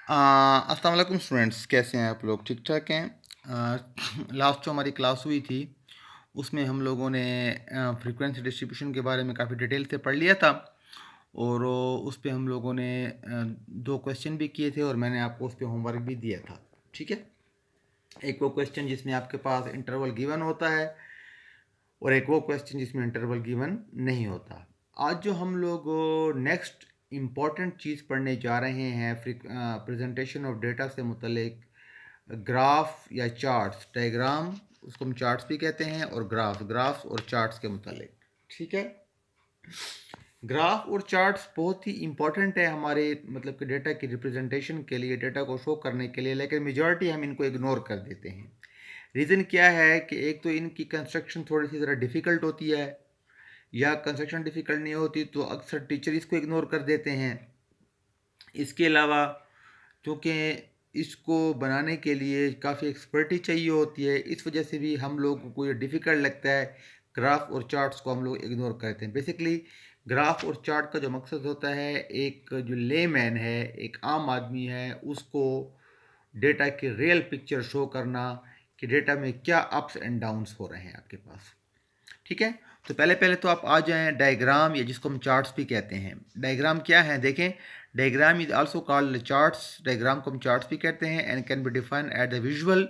अस्सलाम वालेकुम स्टूडेंट्स, कैसे हैं आप लोग? ठीक ठाक हैं? लास्ट जो हमारी क्लास हुई थी उसमें हम लोगों ने फ्रीक्वेंसी डिस्ट्रीब्यूशन के बारे में काफ़ी डिटेल से पढ़ लिया था। और उस पे हम लोगों ने दो क्वेश्चन भी किए थे और मैंने आपको उस पे होमवर्क भी दिया था। ठीक है, एक वो क्वेश्चन जिसमें आपके पास इंटरवल गिवन होता है और एक वो क्वेश्चन जिसमें इंटरवल गिवन नहीं होता। आज जो हम लोग नेक्स्ट इम्पॉर्टेंट चीज़ पढ़ने जा रहे हैं प्रेजेंटेशन ऑफ डेटा से मुतलिक ग्राफ या चार्ट्स, डायग्राम, उसको हम चार्ट्स भी कहते हैं, और ग्राफ्स और चार्ट्स के मुतलिक। ठीक है, ग्राफ और चार्ट्स बहुत ही इंपॉर्टेंट है हमारे मतलब कि डेटा की रिप्रेजेंटेशन के लिए, डेटा को शो करने के लिए, लेकिन मेजॉरिटी हम इनको इग्नोर कर देते हैं। रीज़न क्या है कि एक तो इनकी कंस्ट्रक्शन थोड़ी सी ज़रा डिफ़िकल्ट होती है, या कंस्ट्रक्शन डिफ़िकल्ट नहीं होती तो अक्सर टीचर इसको इग्नोर कर देते हैं। इसके अलावा क्योंकि इसको बनाने के लिए काफ़ी एक्सपर्टी चाहिए होती है, इस वजह से भी हम लोगों को ये डिफ़िकल्ट लगता है। ग्राफ और चार्ट्स को हम लोग इग्नोर करते हैं। बेसिकली ग्राफ और चार्ट का जो मकसद होता है, एक जो लेमैन है, एक आम आदमी है, उसको डेटा की रियल पिक्चर शो करना कि डेटा में क्या अप्स एंड डाउन्स हो रहे हैं आपके पास। ठीक है, तो पहले पहले तो आप आ जाएं डायग्राम, या जिसको हम चार्ट्स भी कहते हैं। डायग्राम क्या है देखें, diagram is also called charts. Diagram को हम चार्ट्स भी कहते हैं and can be defined at the visual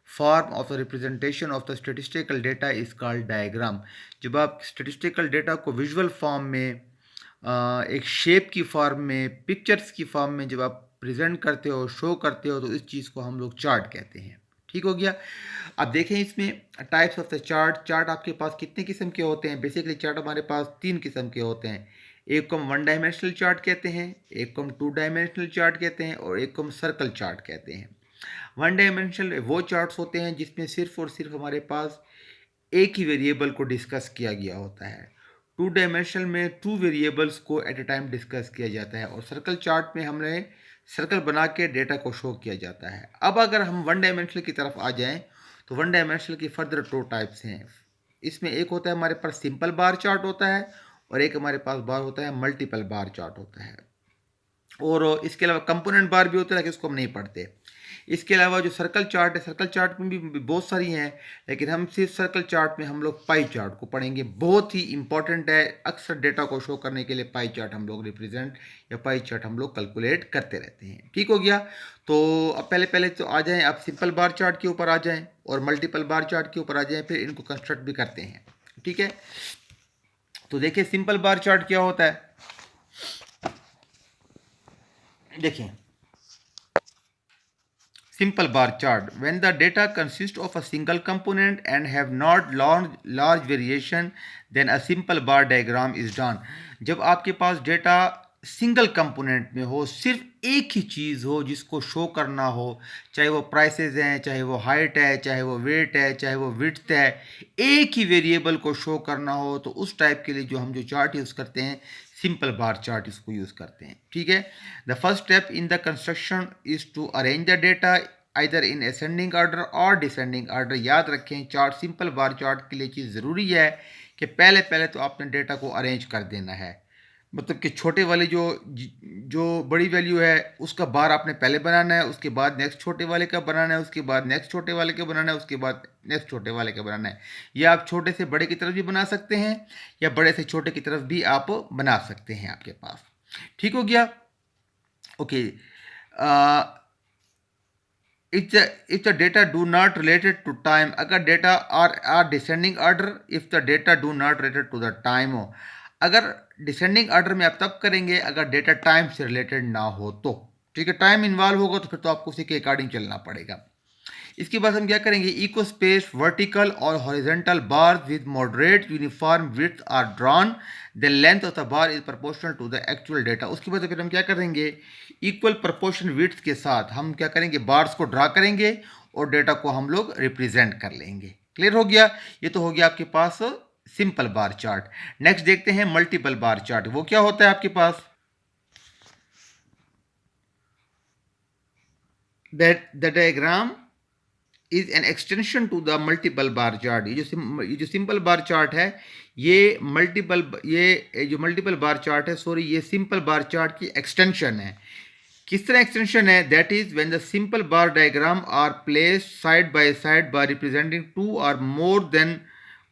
form of the representation of the statistical data is called diagram. जब आप स्टेटिस्टिकल डेटा को विजुअल फॉर्म में, एक शेप की फॉर्म में, पिक्चर्स की फॉर्म में जब आप प्रेजेंट करते हो, शो करते हो, तो इस चीज़ को हम लोग चार्ट कहते हैं। ठीक हो गया। अब देखें इसमें types of the chart. Chart आपके पास कितने किस्म के होते हैं? बेसिकली चार्ट हमारे पास तीन किस्म के होते हैं। एक को हम वन डायमेंशनल चार्ट कहते हैं, एक को हम टू डायमेंशनल चार्ट कहते हैं, और एक को हम सर्कल चार्ट कहते हैं। वन डायमेंशनल वो चार्ट्स होते हैं जिसमें सिर्फ और सिर्फ हमारे पास एक ही वेरिएबल को डिस्कस किया गया होता है। टू डायमेंशनल में टू वेरिएबल्स को एट ए टाइम डिस्कस किया जाता है, और सर्कल चार्ट में हमने सर्कल बना के डेटा को शो किया जाता है। अब अगर हम वन डायमेंशनल की तरफ आ जाएं, तो वन डायमेंशनल की फर्दर टू टाइप्स हैं। इसमें एक होता है हमारे पास सिंपल बार चार्ट होता है, और एक हमारे पास बार होता है मल्टीपल बार चार्ट होता है। और इसके अलावा कंपोनेंट बार भी होता है, लेकिन इसको हम नहीं पढ़ते। इसके अलावा जो सर्कल चार्ट है, सर्कल चार्ट में भी बहुत सारी हैं, लेकिन हम सिर्फ सर्कल चार्ट में हम लोग पाई चार्ट को पढ़ेंगे। बहुत ही इंपॉर्टेंट है, अक्सर डेटा को शो करने के लिए पाई चार्ट हम लोग रिप्रेजेंट या पाई चार्ट हम लोग कैलकुलेट करते रहते हैं। ठीक हो गया। तो अब पहले पहले तो आ जाएं, आप सिंपल बार चार्ट के ऊपर आ जाएं और मल्टीपल बार चार्ट के ऊपर आ जाएं, फिर इनको कंस्ट्रक्ट भी करते हैं। ठीक है, तो देखिए सिंपल बार चार्ट क्या होता है। देखिए, simple bar chart: when the data consists of a single component and have not large variation, then a simple bar diagram is done. जब आपके पास डेटा सिंगल कंपोनेंट में हो, सिर्फ एक ही चीज़ हो जिसको शो करना हो, चाहे वो प्राइसेस हैं, चाहे वो हाइट है, चाहे वो वेट है, चाहे वो विड्थ है, एक ही वेरिएबल को शो करना हो, तो उस टाइप के लिए जो हम जो चार्ट यूज़ करते हैं, सिंपल बार चार्ट इसको यूज़ करते हैं। ठीक है, the first step in the construction is to arrange the data either in ascending order और डिसेंडिंग ऑर्डर। याद रखें, चार्ट सिंपल बार चार्ट के लिए चीज़ ज़रूरी है कि पहले पहले तो आपने डेटा को अरेंज कर देना है। मतलब कि छोटे वाले जो जो बड़ी वैल्यू है उसका बार आपने पहले बनाना है, उसके बाद नेक्स्ट छोटे वाले का बनाना है, उसके बाद नेक्स्ट छोटे वाले का बनाना है, उसके बाद नेक्स्ट छोटे वाले का बनाना है। या आप छोटे से बड़े की तरफ भी बना सकते हैं, या बड़े से छोटे की तरफ भी आप बना सकते हैं आपके पास। ठीक हो गया। Okay, if the data do not related to time, अगर data are descending order, if the data do not related to the time हो, अगर डिसेंडिंग ऑर्डर में आप तब करेंगे अगर डेटा टाइम से रिलेटेड ना हो तो। ठीक है, टाइम इन्वॉल्व होगा तो फिर तो आपको उसी के अकॉर्डिंग चलना पड़ेगा। इसके बाद हम क्या करेंगे, इको स्पेस वर्टिकल और horizontal bar with moderate uniform width are drawn, the length of the bar is proportional to the actual data. उसके बाद फिर हम क्या करेंगे, इक्वल प्रोपोर्शन विड्थ के साथ हम क्या करेंगे, बार्स को ड्रा करेंगे और डेटा को हम लोग रिप्रेजेंट कर लेंगे। क्लियर हो गया। ये तो हो गया आपके पास सिंपल बार चार्ट। नेक्स्ट देखते हैं मल्टीपल बार चार्ट। वो क्या होता है आपके पास, that the diagram is an extension to the multiple bar chart. ये जो सिंपल बार चार्ट है, ये जो मल्टीपल बार चार्ट है, सॉरी, ये सिंपल बार चार्ट की एक्सटेंशन है। किस तरह एक्सटेंशन है? That is when the simple bar diagram are placed side by side by representing two or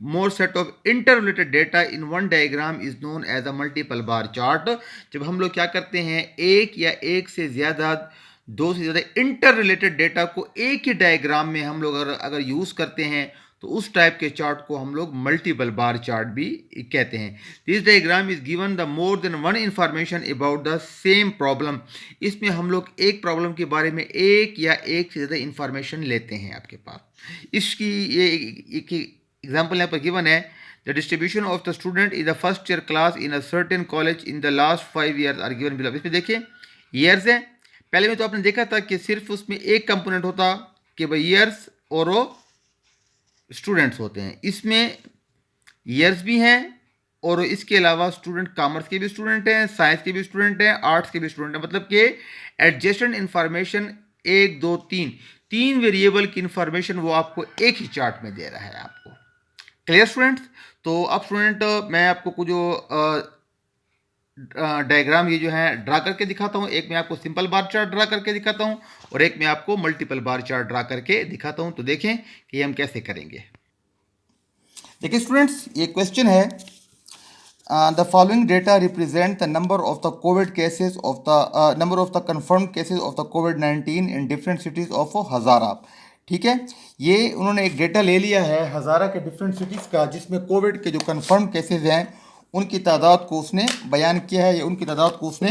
more set of interrelated data in one diagram is known as a multiple bar chart. जब हम लोग क्या करते हैं, एक या एक से ज़्यादा, दो से ज़्यादा इंटर रिलेटेड डेटा को एक ही डायग्राम में हम लोग अगर यूज़ करते हैं तो उस टाइप के चार्ट को हम लोग मल्टीपल बार चार्ट भी कहते हैं। This diagram is given the more than one information about the same problem. इसमें हम लोग एक प्रॉब्लम के बारे में एक या एक से ज़्यादा इंफॉर्मेशन लेते हैं आपके पास। इसकी ये एक एग्जाम्पल यहाँ पर गिवन है, the distribution of the student in the first year class in a certain college in the last 5 years are given below. इसमें देखिए ईयर्स है, पहले में तो आपने देखा था कि सिर्फ उसमें एक कंपोनेंट होता कि भाई ईयर्स और वो स्टूडेंट्स होते हैं। इसमें ईयर्स भी हैं और इसके अलावा स्टूडेंट कॉमर्स के भी स्टूडेंट हैं, साइंस के भी स्टूडेंट हैं, आर्ट्स के भी स्टूडेंट हैं। मतलब कि एडजेसेंट इन्फॉर्मेशन एक दो तीन, तीन वेरिएबल की इन्फॉर्मेशन वो आपको एक ही चार्ट में दे रहा है आपको। Clear students? तो अब स्टूडेंट मैं आपको कुछ जो डायग्राम ये जो है ड्रा करके दिखाता हूँ। एक मैं आपको सिंपल बार चार्ट ड्रा करके दिखाता हूँ और एक मैं आपको मल्टीपल बार चार्ट ड्रा करके दिखाता हूँ। तो देखें कि हम कैसे करेंगे। देखिए स्टूडेंट्स, ये क्वेश्चन है, the following data represent the number of the covid cases of the number of the confirmed cases of the कोविड-19 in different cities of Hazara. ठीक है, ये उन्होंने एक डेटा ले लिया है हज़ारा के डिफरेंट सिटीज़ का, जिसमें कोविड के जो कन्फर्म केसेस हैं उनकी तादाद को उसने बयान किया है या उनकी तादाद को उसने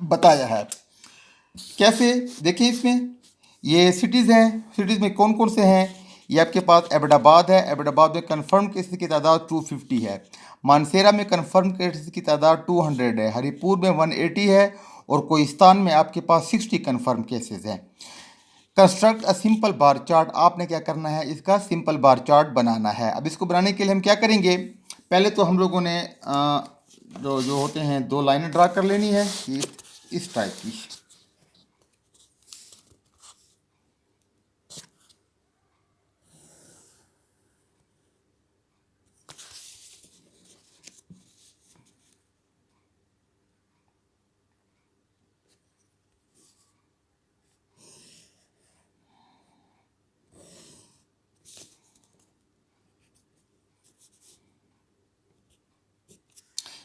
बताया है। कैसे? देखिए इसमें ये सिटीज़ हैं, सिटीज़ में कौन कौन से हैं। ये आपके पास एबटाबाद है, एबटाबाद में कन्फर्म केसेस की तादाद 250 है। मानसेरा में कन्फर्म केसेस की तादाद 200 है। हरिपुर में 180 है और कोहिस्तान में आपके पास 60 कन्फर्म केसेस हैं। Construct a simple bar chart, आपने क्या करना है, इसका सिंपल बार चार्ट बनाना है। अब इसको बनाने के लिए हम क्या करेंगे, पहले तो हम लोगों ने जो जो होते हैं दो लाइनें ड्रा कर लेनी है इस टाइप की।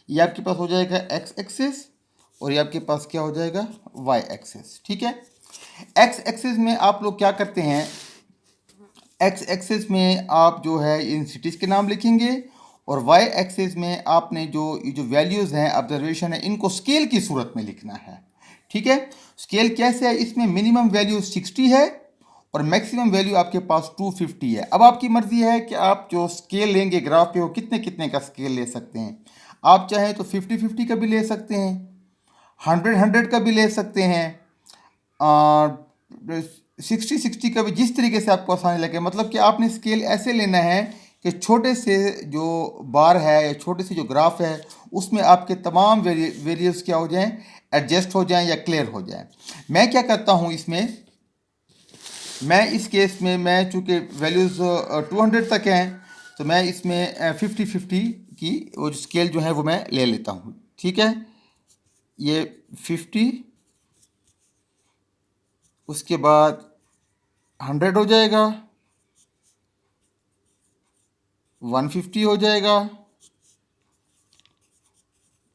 ये आपके पास हो जाएगा एक्स एक्सिस और ये आपके पास क्या हो जाएगा, वाई एक्सिस। ठीक है, एक्स एक्सिस में आप लोग क्या करते हैं, एक्स एक्सिस में आप जो है इन सिटीज़ के नाम लिखेंगे और वाई एक्सिस में आपने जो वैल्यूज़ हैं, ऑब्जर्वेशन है, इनको स्केल की सूरत में लिखना है। ठीक है, स्केल कैसे है, इसमें मिनिमम वैल्यू 60 है और मैक्सिमम वैल्यू आपके पास 250 है। अब आपकी मर्ज़ी है कि आप जो स्केल लेंगे ग्राफ पे वो कितने कितने का स्केल ले सकते हैं। आप चाहें तो 50-50 का भी ले सकते हैं, 100-100 का भी ले सकते हैं, 60-60 का भी, जिस तरीके से आपको आसानी लगे। मतलब कि आपने स्केल ऐसे लेना है कि छोटे से जो बार है या छोटे से जो ग्राफ है उसमें आपके तमाम वेरिएबल्स क्या हो जाएं, एडजस्ट हो जाएं या क्लियर हो जाएं। मैं क्या करता हूं इसमें, मैं इस केस में मैं चूँकि वैल्यूज़ 200 तक हैं तो मैं इसमें 50-50 की वो स्केल जो है वो मैं ले लेता हूँ। ठीक है, ये 50, उसके बाद 100 हो जाएगा, 150 हो जाएगा,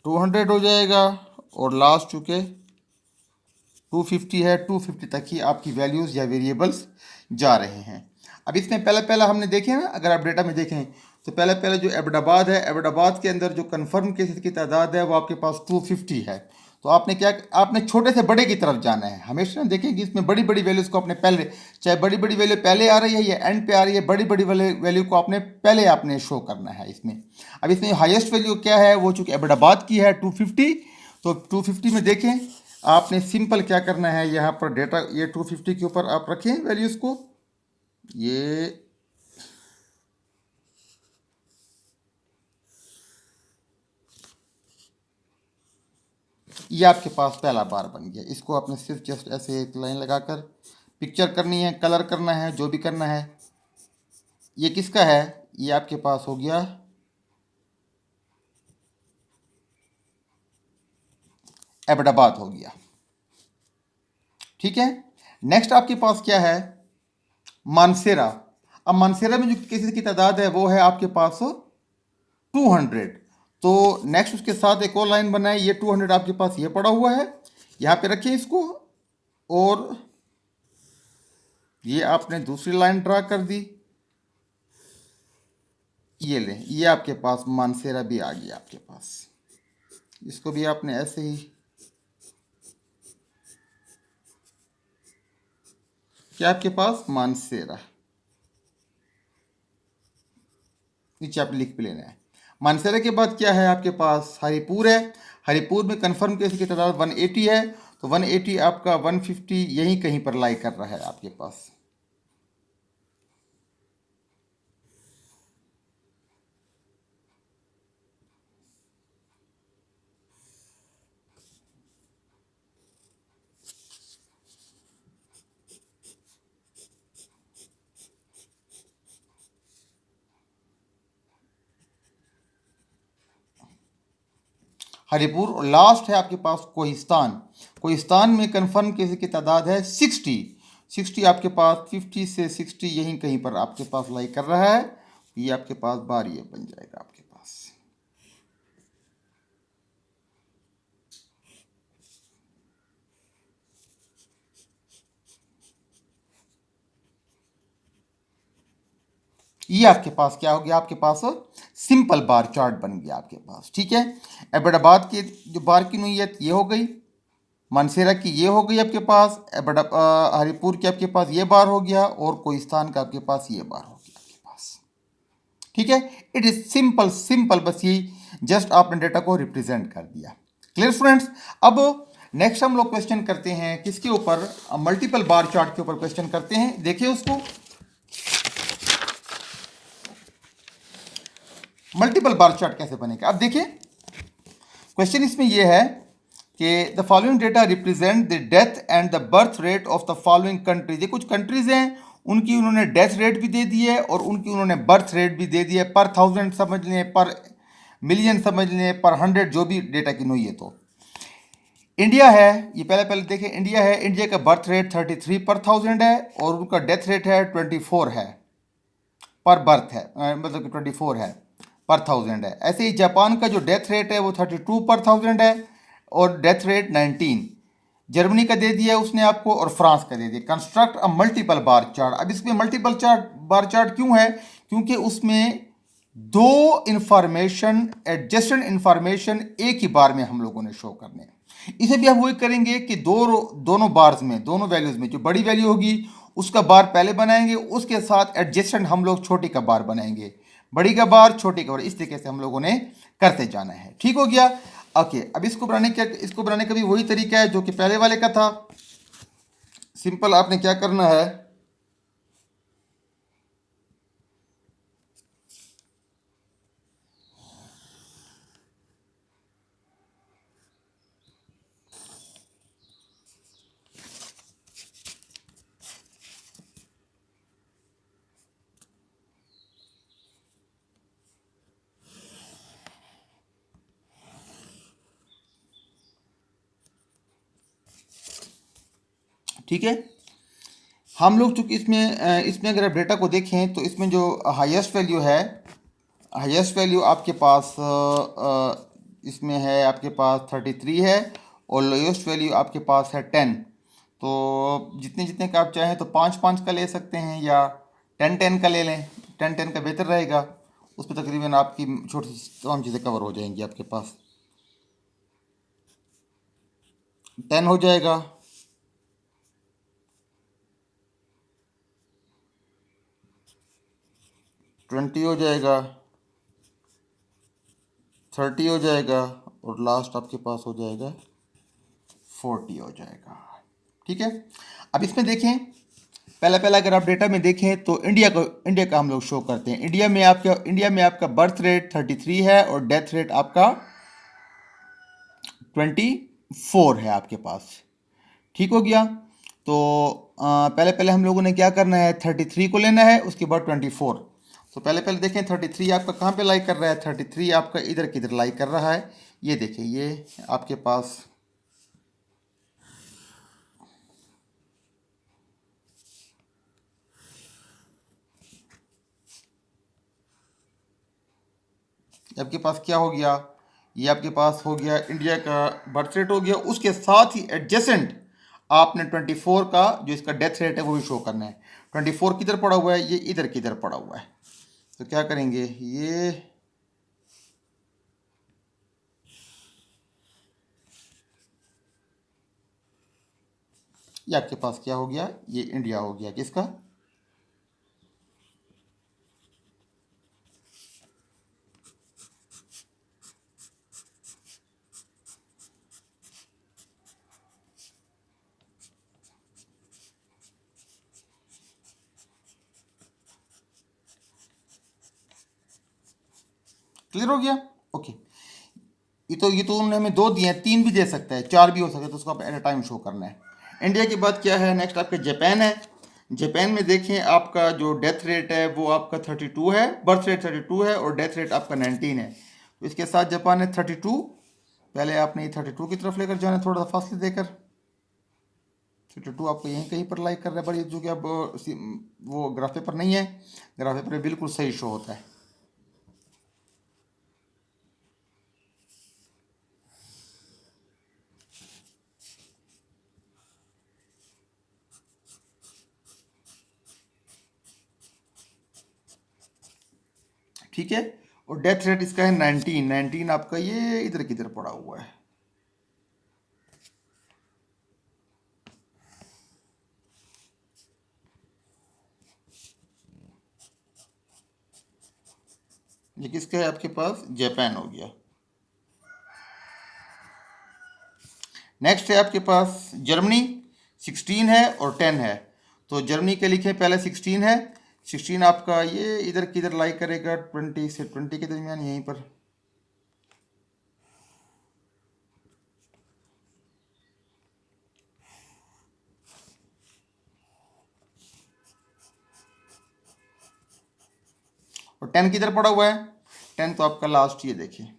200 हो जाएगा और लास्ट चूँकि 250 है, 250 तक ही आपकी वैल्यूज़ या वेरिएबल्स जा रहे हैं। अब इसमें पहले पहले हमने देखे ना, अगर आप डेटा में देखें तो पहले पहले जो एबटाबाद है, एबटाबाद के अंदर जो कन्फर्म केसेस की तादाद है वो आपके पास 250 है। तो आपने क्या, आपने छोटे से बड़े की तरफ जाना है। हमेशा देखें कि इसमें बड़ी बड़ी वैल्यूज़ को आपने पहले, चाहे बड़ी बड़ी वैल्यू पहले आ रही है या एंड पे आ रही है, बड़ी बड़ी वैल्यू को आपने पहले आपने शो करना है इसमें। अब इसमें हाईएस्ट वैल्यू क्या है, वो चूँकि एबटाबाद की है 250, तो 250 में देखें आपने सिंपल क्या करना है, यहाँ पर डेटा ये 250 के ऊपर आप रखें वैल्यूज़ को, ये आपके पास पहला बार बन गया। इसको आपने सिर्फ जस्ट ऐसे एक लाइन लगाकर पिक्चर करनी है, कलर करना है, जो भी करना है। ये किसका है, ये आपके पास हो गया एबटाबाद हो गया। ठीक है। नेक्स्ट आपके पास क्या है, मानसेरा। अब मानसेरा में जो केसेस की तादाद है वो है आपके पास 200। तो नेक्स्ट उसके साथ एक और लाइन बनाए, ये 200 आपके पास ये पड़ा हुआ है, यहाँ पे रखिए इसको, और ये आपने दूसरी लाइन ड्रा कर दी, ये ले, ये आपके पास मानसेरा भी आ गया आपके पास। इसको भी आपने ऐसे ही, क्या आपके पास मानसेरा, नीचे आप लिख भी लेना है। मानसेरा के बाद क्या है आपके पास, हरिपुर है। हरिपुर में कंफर्म केस की तादाद 180 है, तो 180 आपका 150 यहीं कहीं पर लाई कर रहा है आपके पास। हरिपुर, और लास्ट है आपके पास कोहिस्तान। कोहिस्तान में कंफर्म केस की तादाद है 60। 60 आपके पास 50 से 60 यहीं कहीं पर आपके पास लाई कर रहा है। ये आपके पास बार ये बन जाएगा आपके पास। ये आपके पास क्या हो गया, आपके पास सिंपल बार चार्ट बन गया आपके पास। ठीक है। एबटाबाद की जो बार की नोयत ये हो गई, मानसेरा की ये हो गई आपके पास, हरिपुर की आपके पास ये बार हो गया, और कोहिस्तान का आपके पास ये बार हो गया आपके पास। ठीक है। इट इज सिंपल सिंपल, बस ये जस्ट आपने डेटा को रिप्रेजेंट कर दिया। Clear students. अब नेक्स्ट हम लोग क्वेश्चन करते हैं किसके ऊपर, मल्टीपल बार चार्ट के ऊपर क्वेश्चन करते हैं। देखिए उसको, मल्टीपल बार चार्ट कैसे बनेगा। अब देखिए क्वेश्चन इसमें यह है कि the following data represent the death and the birth rate of the following countries. ये कुछ कंट्रीज हैं, उनकी उन्होंने डेथ रेट भी दे दी है और उनकी उन्होंने बर्थ रेट भी दे दी है। पर 1000 समझ लें, पर मिलियन समझ लें, पर 100, जो भी डेटा की नो। ये तो इंडिया है, ये पहले पहले देखें, इंडिया है, इंडिया का बर्थ रेट 33 पर 1000 है, और उनका डेथ रेट है 24 है पर बर्थ है, मतलब कि 24 है पर 1000 है। ऐसे ही जापान का जो डेथ रेट है वो 32 पर 1000 है, और डेथ रेट 19। जर्मनी का दे दिया उसने आपको, और फ्रांस का दे दिया। Construct a multiple bar chart. अब इसमें मल्टीपल चार्ट बार चार्ट क्यों है, क्योंकि उसमें दो इंफॉर्मेशन, एडजस्टेड इंफॉर्मेशन एक ही बार में हम लोगों ने शो करने हैं। इसे भी हम वही करेंगे कि दोनों बार्स में, दोनों वैल्यूज में जो बड़ी वैल्यू होगी उसका बार पहले बनाएंगे, उसके साथ एडजस्टेंट हम लोग छोटी का बार बनाएंगे, बड़ी का बार छोटी का बार, इस तरीके से हम लोगों ने करते जाना है। ठीक हो गया। ओके, अब इसको बनाने का भी वही तरीका है जो कि पहले वाले का था। सिंपल आपने क्या करना है, ठीक है। हम लोग चूंकि इसमें अगर आप डेटा को देखें तो इसमें जो हाईएस्ट वैल्यू है, हाईएस्ट वैल्यू आपके पास इसमें है आपके पास 33 है, और लोएस्ट वैल्यू आपके पास है 10। तो जितने जितने का आप चाहें तो 5-5 का ले सकते हैं, या 10-10 का ले लें। 10-10 का बेहतर रहेगा, उस पर तकरीबन आपकी छोटी सी तमाम चीज़ें कवर हो जाएंगी। आपके पास 10 हो जाएगा, 20 हो जाएगा, 30 हो जाएगा, और लास्ट आपके पास हो जाएगा 40 हो जाएगा। ठीक है। अब इसमें देखें, पहला पहला अगर आप डेटा में देखें तो इंडिया का हम लोग शो करते हैं। इंडिया में आपका बर्थ रेट 33 है, और डेथ रेट आपका 24 है आपके पास। ठीक हो गया। तो पहले पहले हम लोगों ने क्या करना है, 33 को लेना है, उसके बाद 24। तो पहले पहले देखें 33 आपका कहाँ पे लाई कर रहा है, 33 आपका इधर किधर लाई कर रहा है। ये देखिए, ये आपके पास आपके पास क्या हो गया, ये आपके पास हो गया इंडिया का बर्थ रेट हो गया, उसके साथ ही एडजेसेंट आपने 24 का जो इसका डेथ रेट है वो भी शो करना है। 24 किधर पड़ा हुआ है, ये इधर किधर पड़ा हुआ है, तो क्या करेंगे, ये आपके पास क्या हो गया, ये इंडिया हो गया किसका, क्लियर हो गया। ओके, ये तो उन्होंने हमें दो दिए हैं, तीन भी दे सकता है, चार भी हो सकता है, तो उसको आप एट अ टाइम शो करना है। इंडिया के बाद क्या है, नेक्स्ट आपके जापान है। जापान में देखें आपका जो डेथ रेट है वो आपका 32 है, बर्थ रेट 32 है और डेथ रेट आपका 19 है। तो इसके साथ जापान है 32, पहले आपने ये 32 की तरफ लेकर जाना है, थोड़ा सा फासले देकर। 32 आपको यहीं कहीं पर लाइक कर रहा है, बड़ी जो कि अब वो ग्राफ पेपर नहीं है, ग्राफ पेपर में बिल्कुल सही शो होता है। ठीक है, और डेथ रेट इसका है 19, 19 आपका ये इधर किधर पड़ा हुआ है, ये किसका है आपके पास, जापान हो गया। नेक्स्ट है आपके पास जर्मनी, 16 है और 10 है। तो जर्मनी के लिखे पहले 16 है, 16 आपका ये इधर किधर लाइक करेगा, 20 से 20 के दरमियान यहीं पर। और 10 किधर पड़ा हुआ है, 10 तो आपका लास्ट, ये देखिए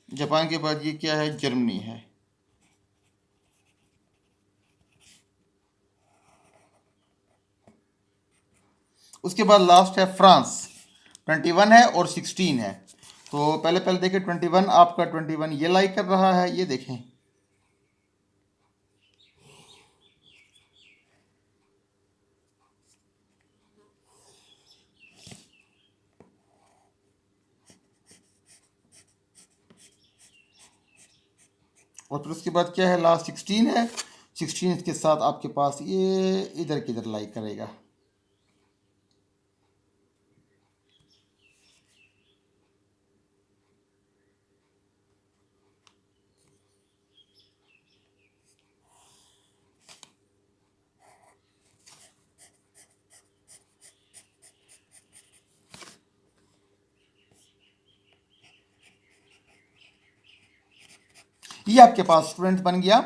जापान के बाद ये क्या है, जर्मनी है। उसके बाद लास्ट है फ्रांस, 21 है और 16 है। तो पहले पहले देखिए 21 आपका, 21 ये लाइक कर रहा है, ये देखें। और फिर उसके बाद क्या है, लास्ट 16 है, 16 के साथ आपके पास ये इधर किधर लाइक करेगा। ये आपके पास स्टूडेंट्स बन गया,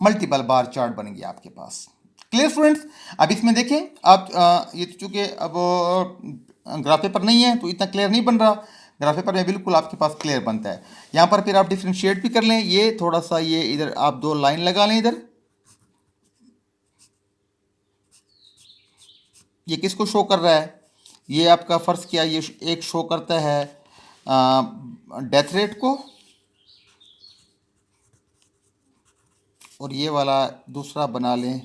मल्टीपल बार चार्ट बन गया आपके पास। क्लियर स्टूडेंट्स, अब इसमें देखें आप, ये तो चूंकि अब ग्राफ पेपर नहीं है तो इतना क्लियर नहीं बन रहा, ग्राफ पेपर में बिल्कुल आपके पास क्लियर बनता है। यहाँ पर फिर आप डिफ्रेंशिएट भी कर लें, ये थोड़ा सा ये इधर आप दो लाइन लगा लें इधर, ये किसको शो कर रहा है, ये आपका फ़र्ज़ किया ये एक शो करता है डेथ रेट को, और ये वाला दूसरा बना लें,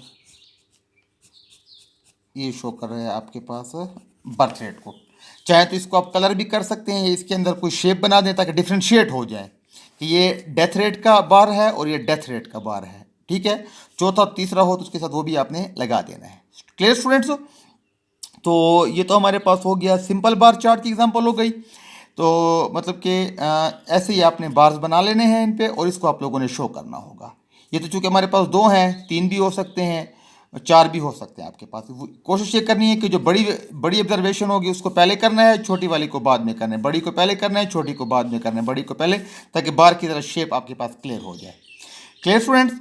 ये शो कर रहा है आपके पास बर्थ रेट को। चाहे तो इसको आप कलर भी कर सकते हैं, इसके अंदर कोई शेप बना दें ताकि डिफ्रेंशिएट हो जाए कि ये डेथ रेट का बार है और ये डेथ रेट का बार है। ठीक है, चौथा और तीसरा हो तो उसके साथ वो भी आपने लगा देना है। क्लियर स्टूडेंट्स, तो ये तो हमारे पास हो गया सिंपल बार चार्ट की एग्जांपल हो गई। तो मतलब कि ऐसे ही आपने बार्स बना लेने हैं इन पे और इसको आप लोगों ने शो करना होगा। ये तो चूंकि हमारे पास दो हैं, तीन भी हो सकते हैं, चार भी हो सकते हैं आपके पास। कोशिश ये करनी है कि जो बड़ी बड़ी ऑब्जर्वेशन होगी उसको पहले करना है, छोटी वाली को बाद में करना है, बड़ी को पहले करना है, छोटी को बाद में करना है, बड़ी को पहले, ताकि बार की तरह शेप आपके पास क्लियर हो जाए। क्लियर स्टूडेंट्स,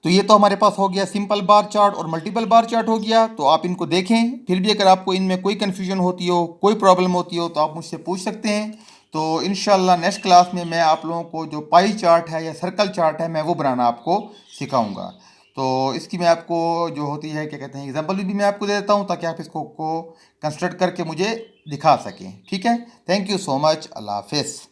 तो ये तो हमारे पास हो गया सिंपल बार चार्ट और मल्टीपल बार चार्ट हो गया। तो आप इनको देखें, फिर भी अगर आपको इनमें कोई कन्फ्यूजन होती हो, कोई प्रॉब्लम होती हो तो आप मुझसे पूछ सकते हैं। तो इंशाल्लाह नेक्स्ट क्लास में मैं आप लोगों को जो पाई चार्ट है या सर्कल चार्ट है मैं वो बनाना आपको सिखाऊंगा। तो इसकी मैं आपको जो होती है क्या कहते हैं एग्जांपल भी मैं आपको दे देता हूँ ताकि आप इसको को कंस्ट्रक्ट करके मुझे दिखा सकें। ठीक है, थैंक यू सो मच, अल्लाह हाफिज़।